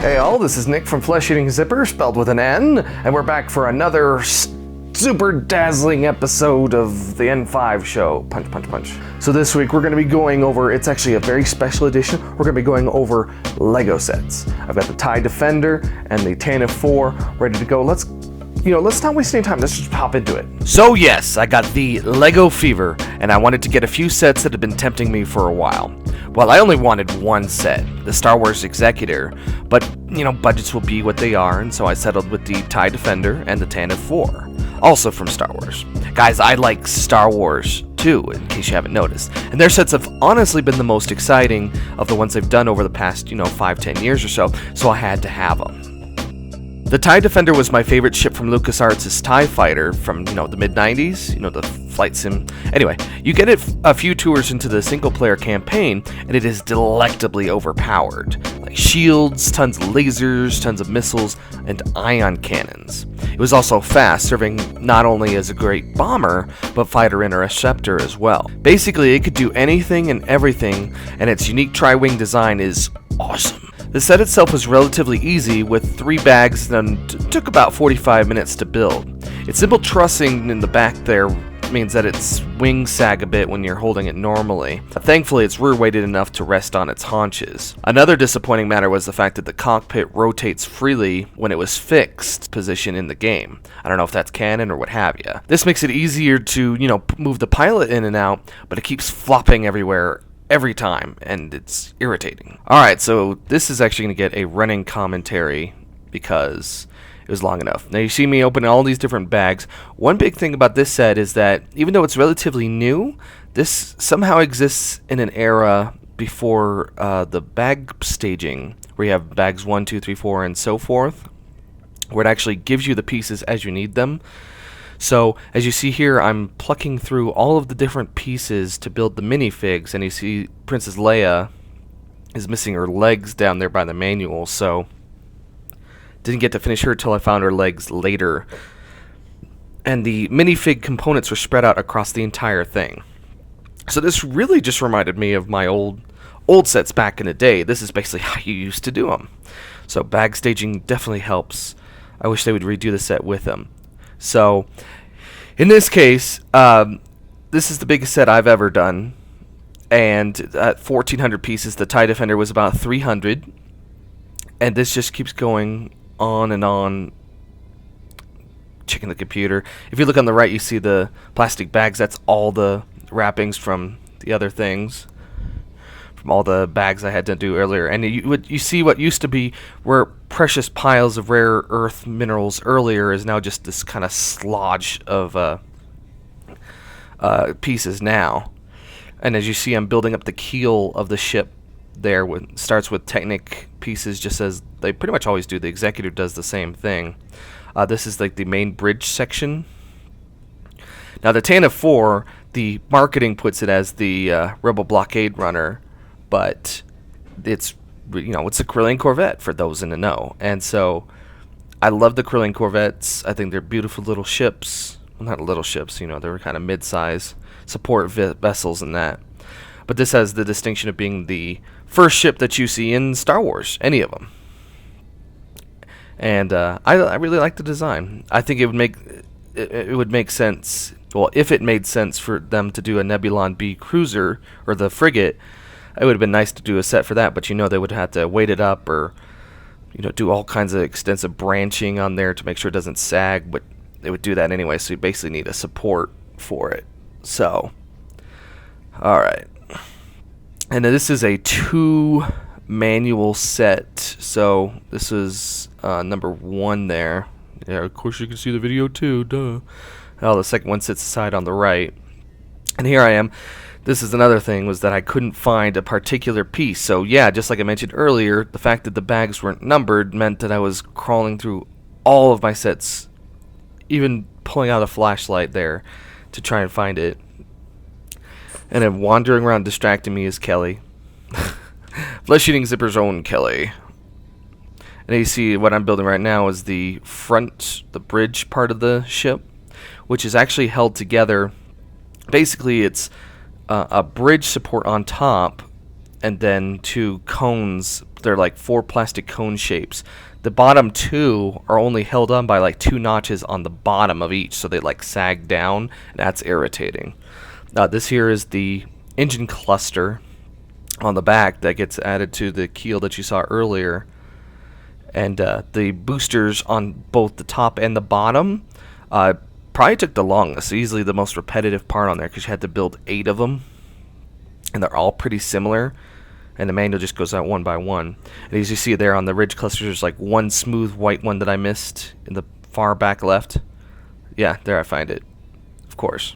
Hey all, this is Nick from Flesh Eating Zipper, spelled with an N, and we're back for another super dazzling episode of the N5 show. Punch, punch, punch. So this week we're going to be going over, it's actually a very special edition, we're going to be going over Lego sets. I've got the TIE Defender and the Tantive IV ready to go. Let's not waste any time, let's just hop into it. So yes, I got the Lego fever, and I wanted to get a few sets that had been tempting me for a while. Well, I only wanted one set, the Star Wars Executor, but, budgets will be what they are, and so I settled with the TIE Defender and the Tantive IV, also from Star Wars. Guys, I like Star Wars too, in case you haven't noticed, and their sets have honestly been the most exciting of the ones they've done over the past, 5-10 years or so I had to have them. The TIE Defender was my favorite ship from LucasArts' TIE Fighter from, the mid-90s, the flight sim. Anyway, you get it a few tours into the single-player campaign, and it is delectably overpowered. Like shields, tons of lasers, tons of missiles, and ion cannons. It was also fast, serving not only as a great bomber, but fighter interceptor as well. Basically, it could do anything and everything, and its unique tri-wing design is awesome. The set itself was relatively easy, with 3 bags and took about 45 minutes to build. Its simple trussing in the back there means that its wings sag a bit when you're holding it normally. Thankfully, it's rear-weighted enough to rest on its haunches. Another disappointing matter was the fact that the cockpit rotates freely when it was fixed position in the game. I don't know if that's canon or what have you. This makes it easier to, move the pilot in and out, but it keeps flopping everywhere every time, and it's irritating. Alright, so this is actually going to get a running commentary because it was long enough. Now you see me open all these different bags. One big thing about this set is that even though it's relatively new, this somehow exists in an era before the bag staging, where you have bags 1, 2, 3, 4, and so forth, where it actually gives you the pieces as you need them. So, as you see here, I'm plucking through all of the different pieces to build the minifigs, and you see Princess Leia is missing her legs down there by the manual, so didn't get to finish her till I found her legs later. And the minifig components were spread out across the entire thing. So this really just reminded me of my old sets back in the day. This is basically how you used to do them. So bag staging definitely helps. I wish they would redo the set with them. So, in this case, this is the biggest set I've ever done, and at 1,400 pieces, the TIE Defender was about 300, and this just keeps going on and on. Checking the computer. If you look on the right, you see the plastic bags. That's all the wrappings from the other things, from all the bags I had to do earlier. And you see what used to be were precious piles of rare earth minerals earlier is now just this kind of slodge of pieces now. And as you see, I'm building up the keel of the ship there. Starts with Technic pieces, just as they pretty much always do. The Executor does the same thing. This is like the main bridge section. Now the Tantive IV, the marketing puts it as the Rebel Blockade Runner, but it's a Corellian Corvette for those in the know. And so I love the Corellian Corvettes. I think they're beautiful little ships. Well, not little ships, they're kind of mid-size support vessels and that. But this has the distinction of being the first ship that you see in Star Wars, any of them. And I really like the design. I think it would make sense. Well, if it made sense for them to do a Nebulon B cruiser or the frigate, it would have been nice to do a set for that, but they would have to weight it up or do all kinds of extensive branching on there to make sure it doesn't sag, but they would do that anyway, so you basically need a support for it. So, alright. And then this is a 2 manual set, so this is number 1 there. Yeah, of course you can see the video too, duh. Oh, the second one sits aside on the right. And here I am. This is another thing, was that I couldn't find a particular piece. So yeah, just like I mentioned earlier, the fact that the bags weren't numbered meant that I was crawling through all of my sets, even pulling out a flashlight there to try and find it. And then wandering around distracting me is Kelly. Flesh Eating Zipper's own Kelly. And you see what I'm building right now is the front, the bridge part of the ship, which is actually held together. Basically, it's a bridge support on top, and then 2 cones they're like 4 plastic cone shapes. The bottom 2 are only held on by like 2 notches on the bottom of each, so they like sag down. That's irritating. This here is the engine cluster on the back that gets added to the keel that you saw earlier. And the boosters on both the top and the bottom probably took the longest. Easily the most repetitive part on there, because you had to build 8 of them. And they're all pretty similar. And the manual just goes out one by one. And as you see there on the ridge clusters, there's like one smooth white one that I missed in the far back left. Yeah, there I find it. Of course.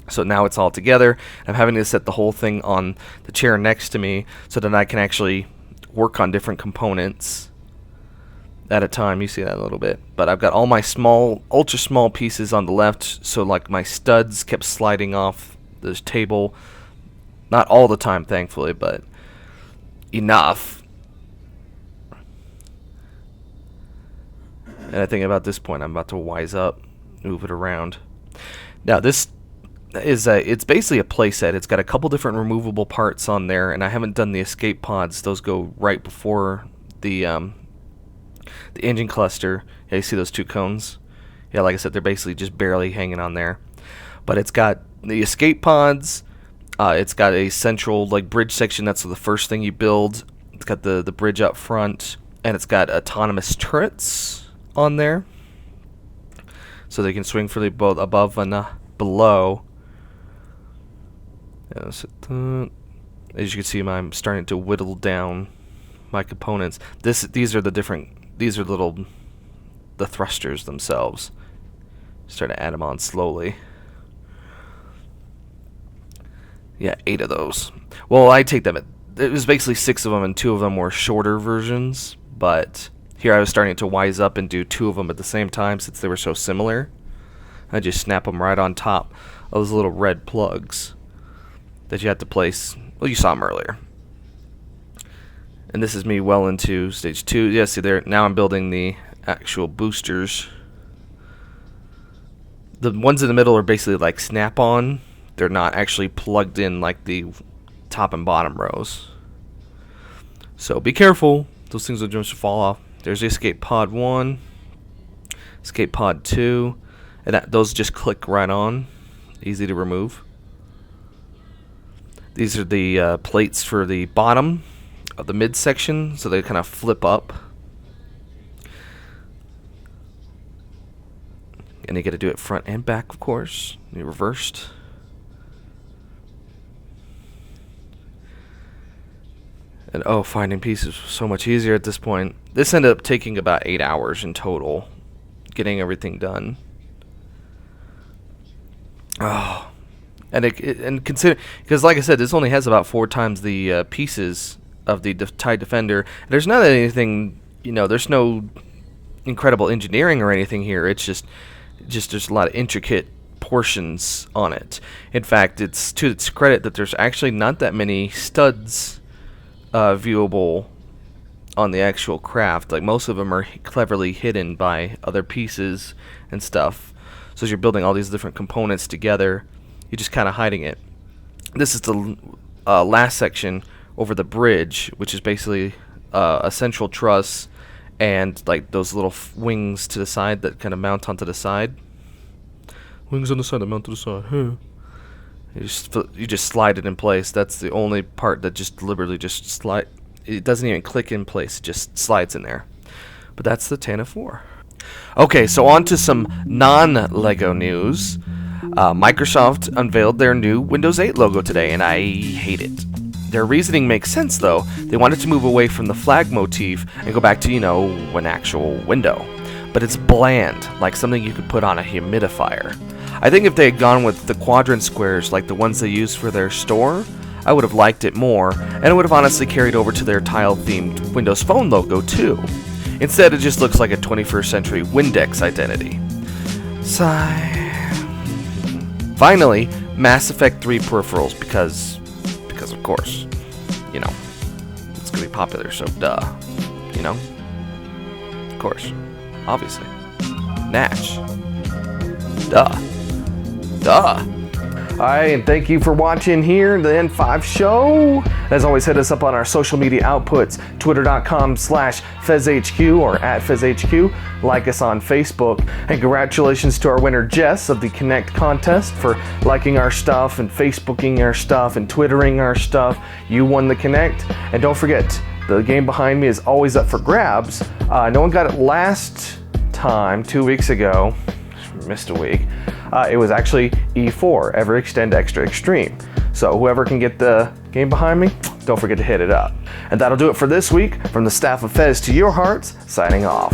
So now it's all together. I'm having to set the whole thing on the chair next to me so that I can actually work on different components at a time. You see that a little bit. But I've got all my small, ultra small pieces on the left. So like my studs kept sliding off this table. Not all the time, thankfully, but enough. And I think about this point, I'm about to wise up, move it around. Now this is it's basically a playset. It's got a couple different removable parts on there, and I haven't done the escape pods. Those go right before the engine cluster. Yeah, you see those 2 cones? Yeah, like I said, they're basically just barely hanging on there. But it's got the escape pods. It's got a central like bridge section. That's the first thing you build. It's got the bridge up front, and it's got autonomous turrets on there, so they can swing freely both above and below. As you can see, I'm starting to whittle down my components. These are the thrusters themselves. Start to add them on slowly. Yeah, 8 of those. Well, I take them. It was basically 6 of them, and 2 of them were shorter versions. But here I was starting to wise up and do 2 of them at the same time since they were so similar. I just snap them right on top of those little red plugs that you had to place. Well, you saw them earlier. And this is me well into stage 2. Yeah, see there. Now I'm building the actual boosters. The ones in the middle are basically like snap-on. They're not actually plugged in like the top and bottom rows. So be careful. Those things will just fall off. There's the escape pod 1, escape pod 2, and those just click right on. Easy to remove. These are the plates for the bottom of the midsection, so they kind of flip up. And you got to do it front and back, of course. You reversed. And finding pieces was so much easier at this point. This ended up taking about 8 hours in total, getting everything done. Oh, and consider, because like I said, this only has about 4 times the pieces of the TIE Defender. There's not anything, there's no incredible engineering or anything here. It's just there's a lot of intricate portions on it. In fact, it's to its credit that there's actually not that many studs viewable on the actual craft. Like most of them are cleverly hidden by other pieces and stuff. So as you're building all these different components together, you're just kind of hiding it. This is the last section over the bridge, which is basically a central truss and like those little wings to the side that kind of mount onto the side. Wings on the side that mount to the side. Huh. You just slide it in place. That's the only part that just deliberately just slide. It doesn't even click in place. It just slides in there. But that's the Tantive IV. Okay, so on to some non-LEGO news. Microsoft unveiled their new Windows 8 logo today, and I hate it. Their reasoning makes sense, though. They wanted to move away from the flag motif and go back to, an actual window. But it's bland, like something you could put on a humidifier. I think if they had gone with the quadrant squares like the ones they used for their store, I would have liked it more, and it would have honestly carried over to their tile-themed Windows Phone logo too. Instead, it just looks like a 21st century Windex identity. Sigh. Finally, Mass Effect 3 Peripherals, because of course, it's gonna be popular, so duh, of course, obviously, Natch, duh. Alright, and thank you for watching here, the N5 show. As always, hit us up on our social media outputs, twitter.com/FezHQ or @FezHQ. Like us on Facebook. And congratulations to our winner, Jess, of the Connect contest for liking our stuff and Facebooking our stuff and Twittering our stuff. You won the Connect. And don't forget, the game behind me is always up for grabs. No one got it last time, 2 weeks ago. Missed a week. It was actually E4, Ever Extend Extra Extreme. So whoever can get the game behind me, don't forget to hit it up. And that'll do it for this week. From the staff of Fez to your hearts, signing off.